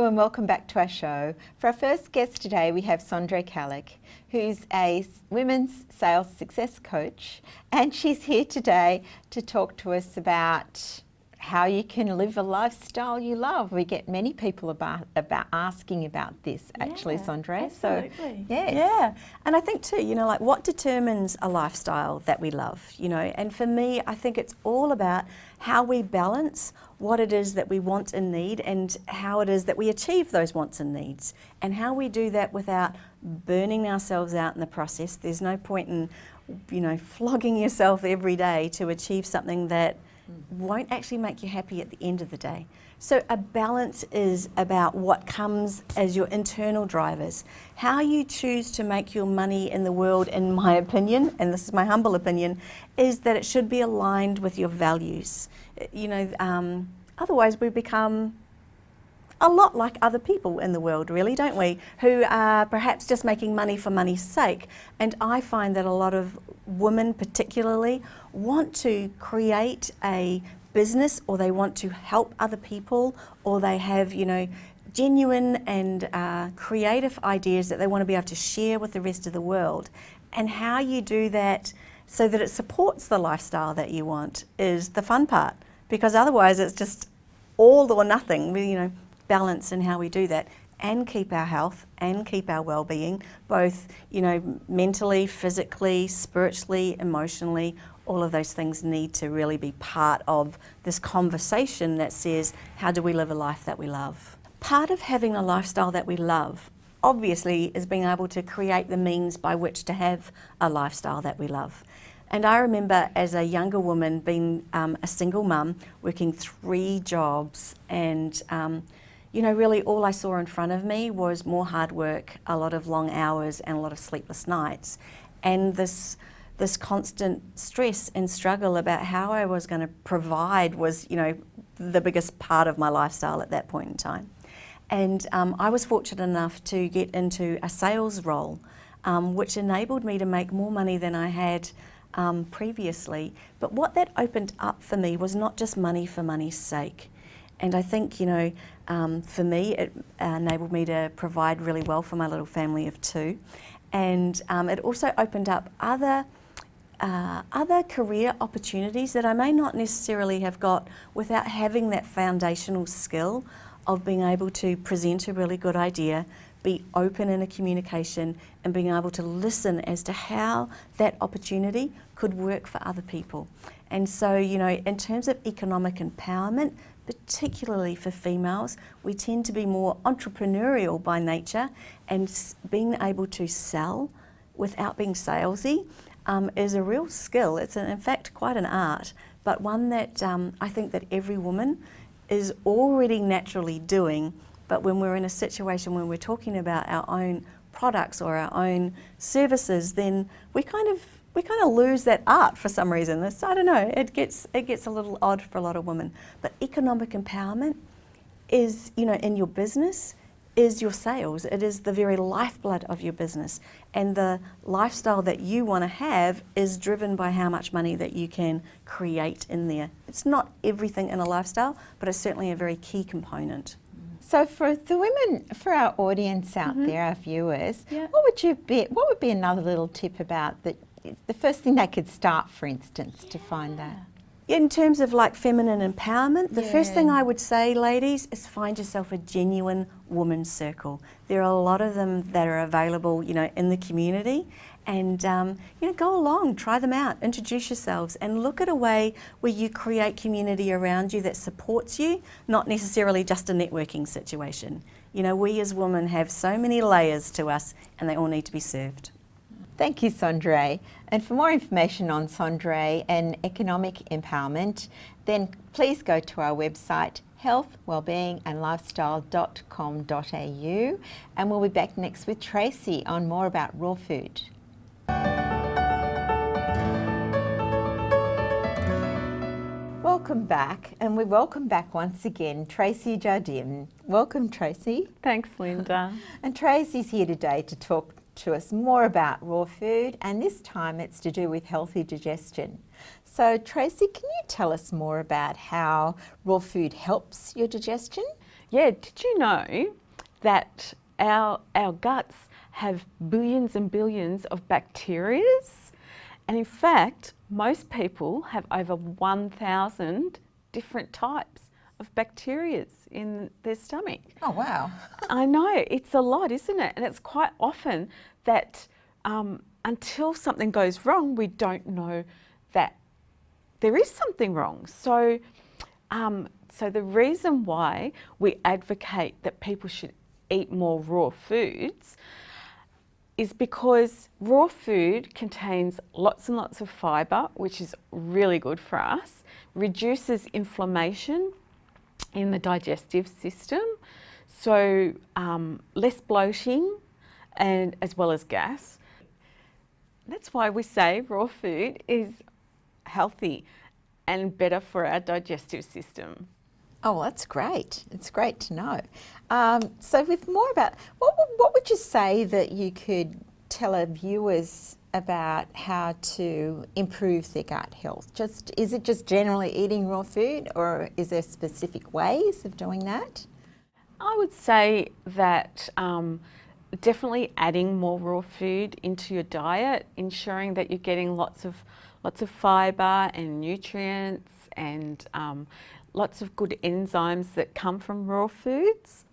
Hello and welcome back to our show. For our first guest today, we have Sondre Kalik, who's a women's sales success coach, and she's here today to talk to us about how you can live a lifestyle you love. We get many people about asking about this, actually, Sondre. Absolutely. So, yes. Yeah. And I think too, like what determines a lifestyle that we love, and for me, I think it's all about how we balance what it is that we want and need and how it is that we achieve those wants and needs and how we do that without burning ourselves out in the process. There's no point in, flogging yourself every day to achieve something that won't actually make you happy at the end of the day. So a balance is about what comes as your internal drivers. How you choose to make your money in the world, in my opinion, and this is my humble opinion, is that it should be aligned with your values. Otherwise we become a lot like other people in the world, really, don't we? Who are perhaps just making money for money's sake. And I find that a lot of women particularly want to create a business, or they want to help other people, or they have, genuine and creative ideas that they want to be able to share with the rest of the world. And how you do that so that it supports the lifestyle that you want is the fun part, because otherwise it's just all or nothing. Balance in how we do that and keep our health and keep our well-being, both, mentally, physically, spiritually, emotionally. All of those things need to really be part of this conversation that says, how do we live a life that we love? Part of having a lifestyle that we love, obviously, is being able to create the means by which to have a lifestyle that we love. And I remember as a younger woman being a single mum, working 3 jobs, and really all I saw in front of me was more hard work, a lot of long hours and a lot of sleepless nights. And this constant stress and struggle about how I was going to provide was, the biggest part of my lifestyle at that point in time. And I was fortunate enough to get into a sales role, which enabled me to make more money than I had previously. But what that opened up for me was not just money for money's sake. And I think, for me, it enabled me to provide really well for my little family of 2. And it also opened up other career opportunities that I may not necessarily have got without having that foundational skill of being able to present a really good idea, be open in a communication, and being able to listen as to how that opportunity could work for other people. And so, in terms of economic empowerment, particularly for females, we tend to be more entrepreneurial by nature, and being able to sell without being salesy is a real skill. It's in fact quite an art, but one that I think that every woman is already naturally doing. But when we're in a situation when we're talking about our own products or our own services, then we kind of lose that art for some reason. I don't know, it gets a little odd for a lot of women. But economic empowerment is, in your business, is your sales. It is the very lifeblood of your business. And the lifestyle that you want to have is driven by how much money that you can create in there. It's not everything in a lifestyle, but it's certainly a very key component. So for the women, for our audience out there, our viewers, what would be another little tip about the first thing they could start, for instance, to find that? In terms of like feminine empowerment, the first thing I would say, ladies, is find yourself a genuine woman's circle. There are a lot of them that are available, in the community, and go along, try them out, introduce yourselves, and look at a way where you create community around you that supports you, not necessarily just a networking situation. We as women have so many layers to us, and they all need to be served. Thank you, Sondre. And for more information on Sondre and economic empowerment, then please go to our website, healthwellbeingandlifestyle.com.au, and we'll be back next with Tracy on more about raw food. Welcome back, and we welcome back once again Tracy Jardim. Welcome, Tracy. Thanks, Linda. And Tracy's here today to talk to us more about raw food, and this time it's to do with healthy digestion. So Tracy, can you tell us more about how raw food helps your digestion? Yeah, did you know that our guts have billions and billions of bacteria? And in fact, most people have over 1,000 different types of bacteria in their stomach. Oh, wow. I know, it's a lot, isn't it? And it's quite often that until something goes wrong, we don't know that there is something wrong. So the reason why we advocate that people should eat more raw foods is because raw food contains lots and lots of fibre, which is really good for us, reduces inflammation in the digestive system, so less bloating and as well as gas. That's why we say raw food is healthy and better for our digestive system. Oh, well, that's great. It's great to know. So with more about, what would you say that you could tell our viewers about how to improve their gut health? Is it just generally eating raw food, or is there specific ways of doing that? I would say that definitely adding more raw food into your diet, ensuring that you're getting lots of fibre and nutrients and lots of good enzymes that come from raw foods.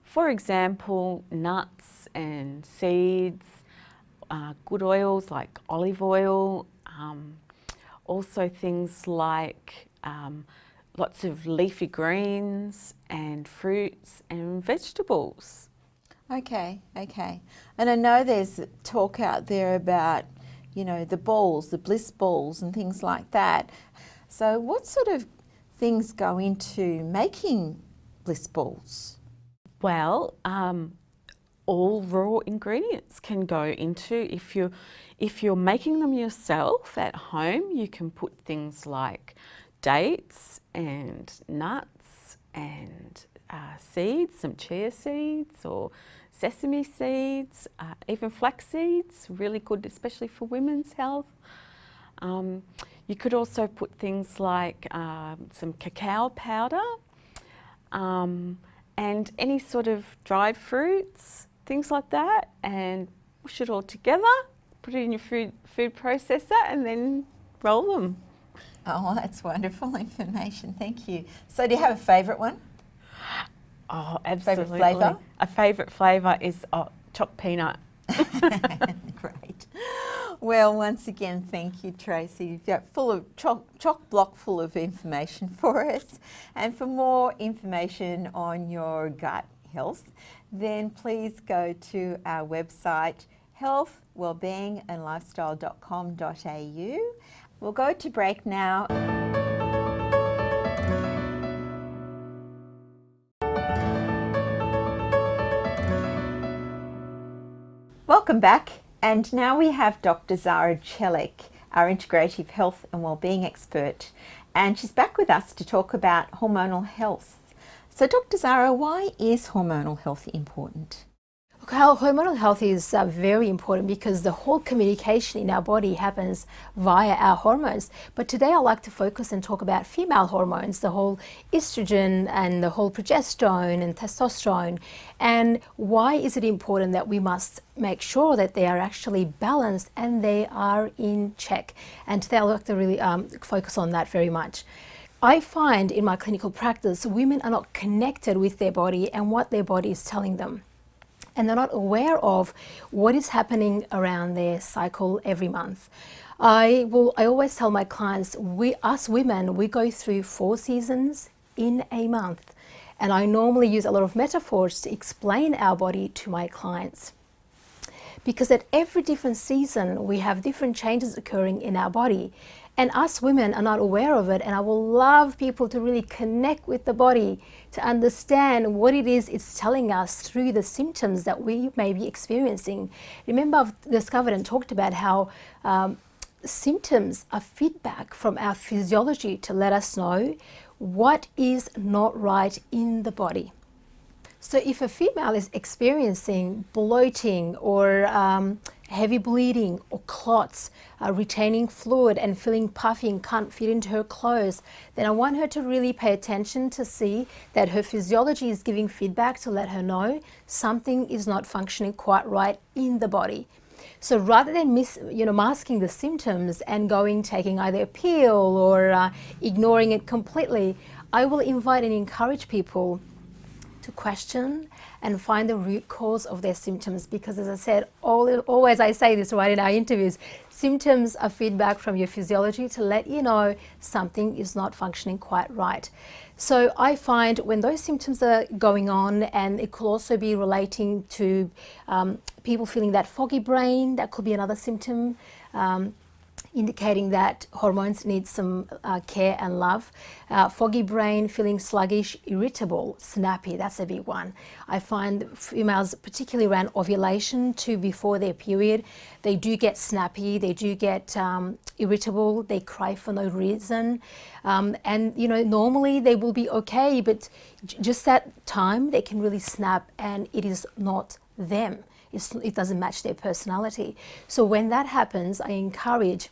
For example, nuts and seeds, good oils like olive oil, also things like lots of leafy greens and fruits and vegetables. Okay. And I know there's talk out there about, the balls, the Bliss Balls and things like that. So what sort of things go into making Bliss Balls? Well, all raw ingredients can go into, if you're making them yourself at home, you can put things like dates and nuts and seeds, some chia seeds or sesame seeds, even flax seeds, really good, especially for women's health. You could also put things like some cacao powder and any sort of dried fruits, things like that, and push it all together, put it in your food processor and then roll them. Oh, well, that's wonderful information. Thank you. So do you have a favourite one? Oh, absolutely. Favourite flavour? A favourite flavour is chopped peanut. Great. Well, once again, thank you, Tracy. You've got full of chock block full of information for us. And for more information on your gut health, then please go to our website, healthwellbeingandlifestyle.com.au. We'll go to break now. Welcome back, and now we have Dr. Zara Celik, our integrative health and wellbeing expert, and she's back with us to talk about hormonal health. So Dr. Zara, why is hormonal health important? Hormonal health is very important because the whole communication in our body happens via our hormones. But today I'd like to focus and talk about female hormones, the whole estrogen and the whole progesterone and testosterone. And why is it important that we must make sure that they are actually balanced and they are in check? And today I'd like to really focus on that very much. I find in my clinical practice, women are not connected with their body and what their body is telling them. And they're not aware of what is happening around their cycle every month. I always tell my clients, us women, we go through 4 seasons in a month. And I normally use a lot of metaphors to explain our body to my clients. Because at every different season, we have different changes occurring in our body. And us women are not aware of it, and I will love people to really connect with the body to understand what it is it's telling us through the symptoms that we may be experiencing. Remember, I've discovered and talked about how symptoms are feedback from our physiology to let us know what is not right in the body. So if a female is experiencing bloating or heavy bleeding or clots, retaining fluid and feeling puffy and can't fit into her clothes, then I want her to really pay attention to see that her physiology is giving feedback to let her know something is not functioning quite right in the body. So rather than masking the symptoms and taking either a pill or ignoring it completely, I will invite and encourage people to question and find the root cause of their symptoms, because as I said, always I say this right in our interviews, symptoms are feedback from your physiology to let you know something is not functioning quite right. So I find when those symptoms are going on, and it could also be relating to people feeling that foggy brain, that could be another symptom, indicating that hormones need some care and love. Foggy brain, feeling sluggish, irritable, snappy, that's a big one. I find females, particularly around ovulation to before their period, they do get snappy, they do get irritable, they cry for no reason. And normally they will be okay, but just that time they can really snap, and it is not them. It doesn't match their personality. So when that happens, I encourage,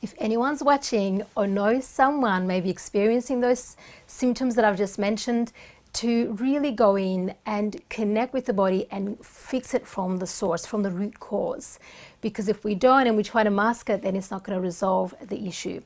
if anyone's watching or knows someone maybe experiencing those symptoms that I've just mentioned, to really go in and connect with the body and fix it from the source, from the root cause. Because if we don't and we try to mask it, then it's not going to resolve the issue.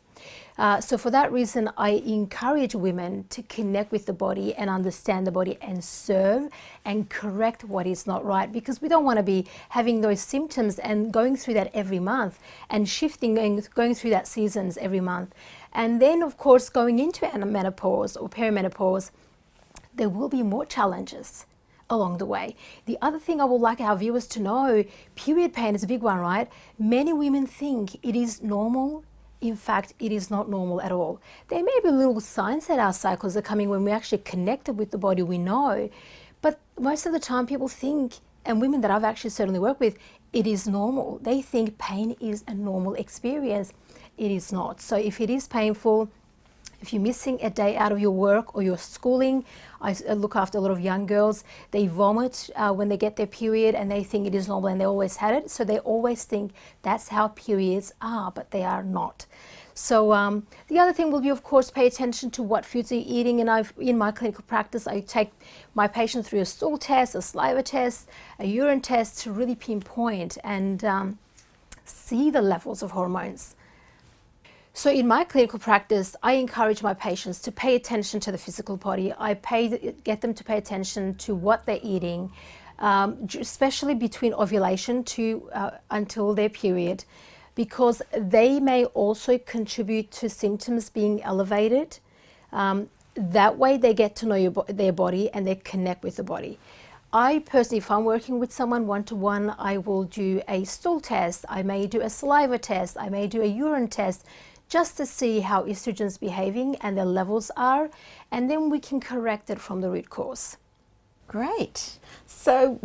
So for that reason, I encourage women to connect with the body and understand the body and serve and correct what is not right, because we don't want to be having those symptoms and going through that every month and shifting and going through that seasons every month. And then, of course, going into menopause or perimenopause, there will be more challenges along the way. The other thing I would like our viewers to know, period pain is a big one, right? Many women think it is normal. In fact, it is not normal at all. There may be little signs that our cycles are coming when we're actually connected with the body, we know. But most of the time people think, and women that I've actually certainly worked with, it is normal. They think pain is a normal experience. It is not. So if it is painful, if you're missing a day out of your work or your schooling, I look after a lot of young girls, they vomit when they get their period and they think it is normal, and they always had it. So they always think that's how periods are, but they are not. So the other thing will be, of course, pay attention to what foods you're eating. And in my clinical practice, I take my patients through a stool test, a saliva test, a urine test to really pinpoint and see the levels of hormones. So in my clinical practice, I encourage my patients to pay attention to the physical body. I get them to pay attention to what they're eating, especially between ovulation to until their period, because they may also contribute to symptoms being elevated. That way they get to know their body and they connect with the body. I personally, if I'm working with someone one-to-one, I will do a stool test, I may do a saliva test, I may do a urine test, just to see how estrogen's behaving and their levels are, and then we can correct it from the root cause. Great. So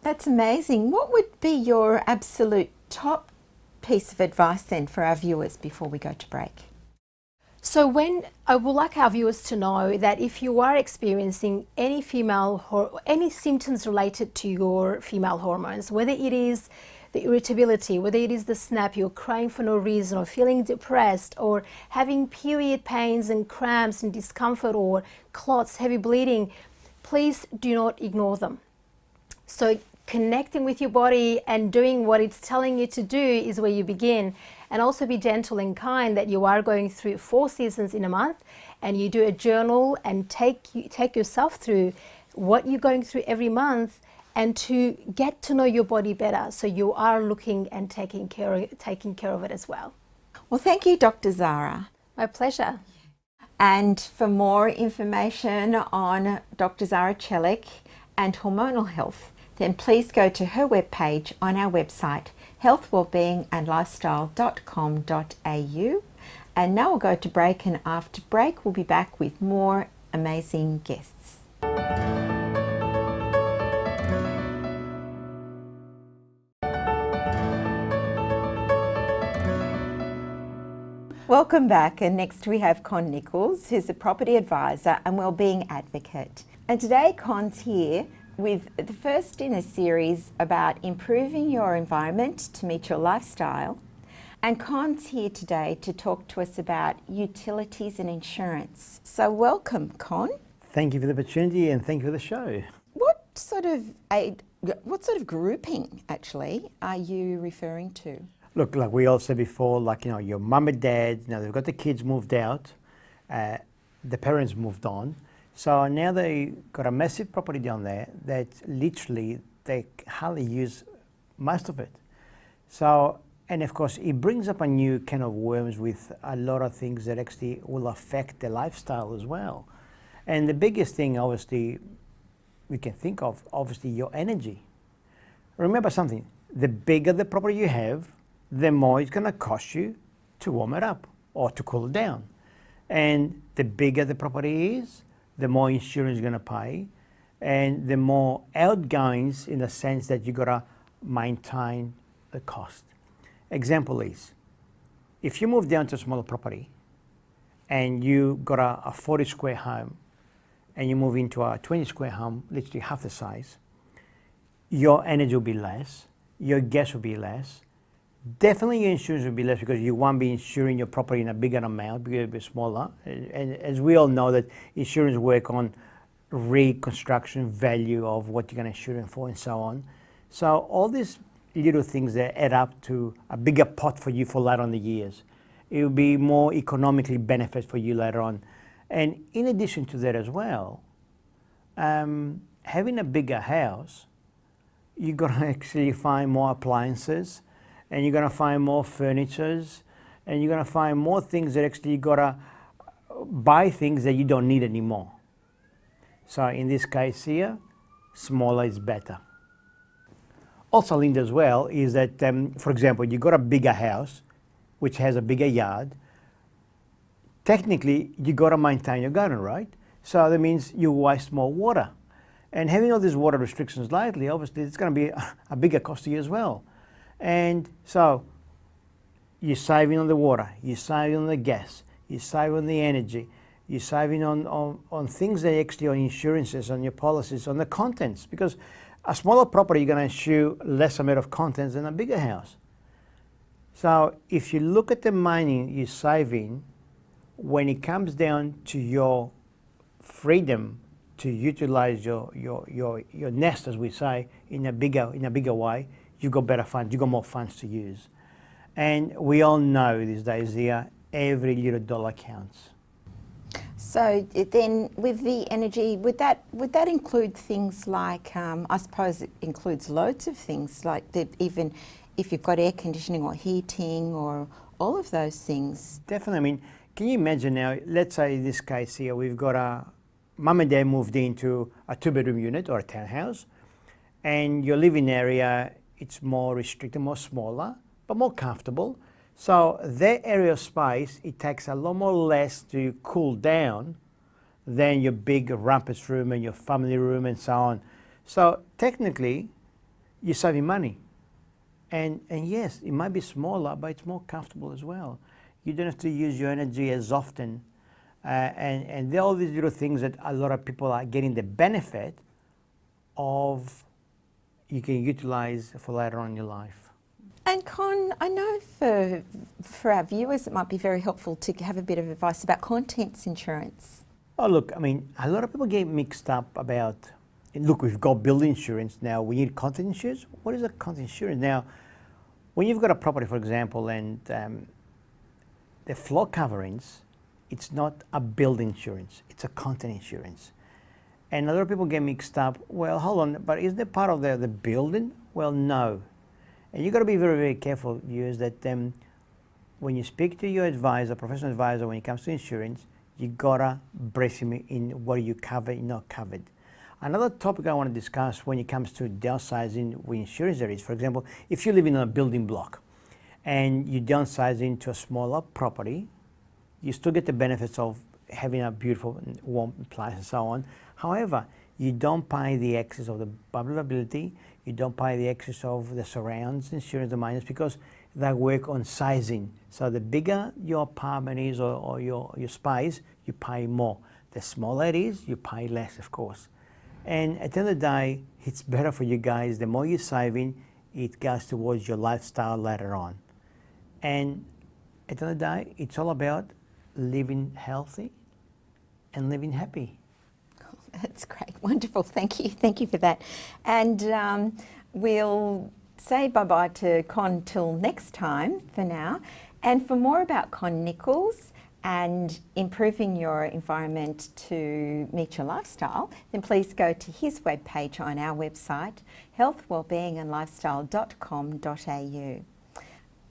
that's amazing. What would be your absolute top piece of advice then for our viewers before we go to break? So I would like our viewers to know that if you are experiencing any symptoms related to your female hormones, whether it is the irritability, whether it is the snappy or crying for no reason or feeling depressed or having period pains and cramps and discomfort or clots, heavy bleeding, please do not ignore them. So connecting with your body and doing what it's telling you to do is where you begin. And also be gentle and kind that you are going through 4 seasons in a month, and you do a journal and take yourself through what you're going through every month, and to get to know your body better, so you are looking and taking care of it as well. Well, thank you, Dr. Zara. My pleasure. And for more information on Dr. Zara Celik and hormonal health, then please go to her webpage on our website, healthwellbeingandlifestyle.com.au. And now we'll go to break, and after break we'll be back with more amazing guests. Welcome back, and next we have Con Nichols, who's a property advisor and wellbeing advocate. And today Con's here with the first in a series about improving your environment to meet your lifestyle. And Con's here today to talk to us about utilities and insurance. So welcome, Con. Thank you for the opportunity and thank you for the show. What sort of grouping actually are you referring to? Look, like we all said before, like, you know, your mum and dad, you know, they've got the kids moved out, the parents moved on. So now they got a massive property down there that literally they hardly use most of it. So, and of course, it brings up a new can of worms with a lot of things that actually will affect their lifestyle as well. And the biggest thing, obviously, we can think of, obviously, your energy. Remember something, the bigger the property you have, the more it's going to cost you to warm it up or to cool it down. And the bigger the property is, the more insurance you're going to pay, and the more outgoings in the sense that you got to maintain the cost. Example is, if you move down to a smaller property and you got a 40 square home and you move into a 20 square home, literally half the size, your energy will be less, your gas will be less, definitely your insurance will be less because you won't be insuring your property in a bigger amount because it'll be smaller. And as we all know that insurance work on reconstruction value of what you're going to insure it for and so on. So all these little things that add up to a bigger pot for you for later on the years. It will be more economically benefit for you later on. And in addition to that as well, having a bigger house, you're going to actually find more appliances, and you're going to find more furnitures, and you're going to find more things that actually you got to buy things that you don't need anymore. So in this case here, smaller is better. Also linked as well is that, for example, you got a bigger house, which has a bigger yard. Technically, you got to maintain your garden, right? So that means you waste more water. And having all these water restrictions lately, obviously, it's going to be a bigger cost to you as well. And so you're saving on the water, you're saving on the gas, you're saving on the energy, you're saving on things that actually on insurances, on your policies, on the contents. Because a smaller property, you're going to insure less amount of contents than a bigger house. So if you look at the money you're saving, when it comes down to your freedom to utilize your nest, as we say, in a bigger way, you got better funds, you got more funds to use. And we all know these days here, every little dollar counts. So then with the energy, would that include things like, I suppose it includes loads of things, like that even if you've got air conditioning or heating or all of those things? Definitely. I mean, can you imagine now, let's say in this case here, we've got a mum and dad moved into a 2-bedroom unit or a townhouse, and your living area, it's more restricted, more smaller, but more comfortable. So that area of space, it takes a lot more less to cool down than your big rumpus room and your family room and so on. So technically, you're saving money. And yes, it might be smaller, but it's more comfortable as well. You don't have to use your energy as often. And there are all these little things that a lot of people are getting the benefit of, you can utilize for later on in your life. And Con, I know for our viewers it might be very helpful to have a bit of advice about contents insurance. Oh look, I mean, a lot of people get mixed up about, look, we've got building insurance, now we need content insurance. What is a content insurance? Now, when you've got a property, for example, and the floor coverings, it's not a building insurance, it's a content insurance. And a lot of people get mixed up, well, hold on, but isn't it part of the building? Well, no. And you've got to be very, very careful, viewers, that when you speak to your advisor, professional advisor, when it comes to insurance, you got to brace him in what you cover and not covered. Another topic I want to discuss when it comes to downsizing with insurance there is, for example, if you live in a building block and you downsize into a smaller property, you still get the benefits of having a beautiful warm place and so on. However, you don't pay the excess of the vulnerability, you don't pay the excess of the surrounds insurance, the minus, because they work on sizing. So the bigger your apartment is or your space, you pay more. The smaller it is, you pay less, of course. And at the end of the day, it's better for you guys. The more you're saving, it goes towards your lifestyle later on. And at the end of the day, it's all about living healthy and living happy. That's great. Wonderful. Thank you. Thank you for that. And we'll say bye-bye to Con till next time for now. And for more about Con Nichols and improving your environment to meet your lifestyle, then please go to his webpage on our website, healthwellbeingandlifestyle.com.au.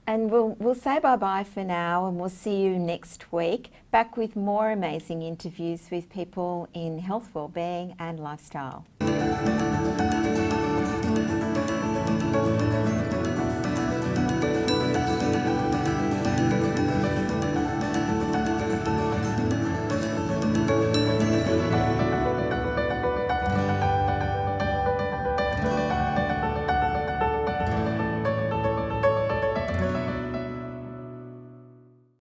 And we'll say bye-bye for now, and we'll see you next week, back with more amazing interviews with people in health, wellbeing and lifestyle.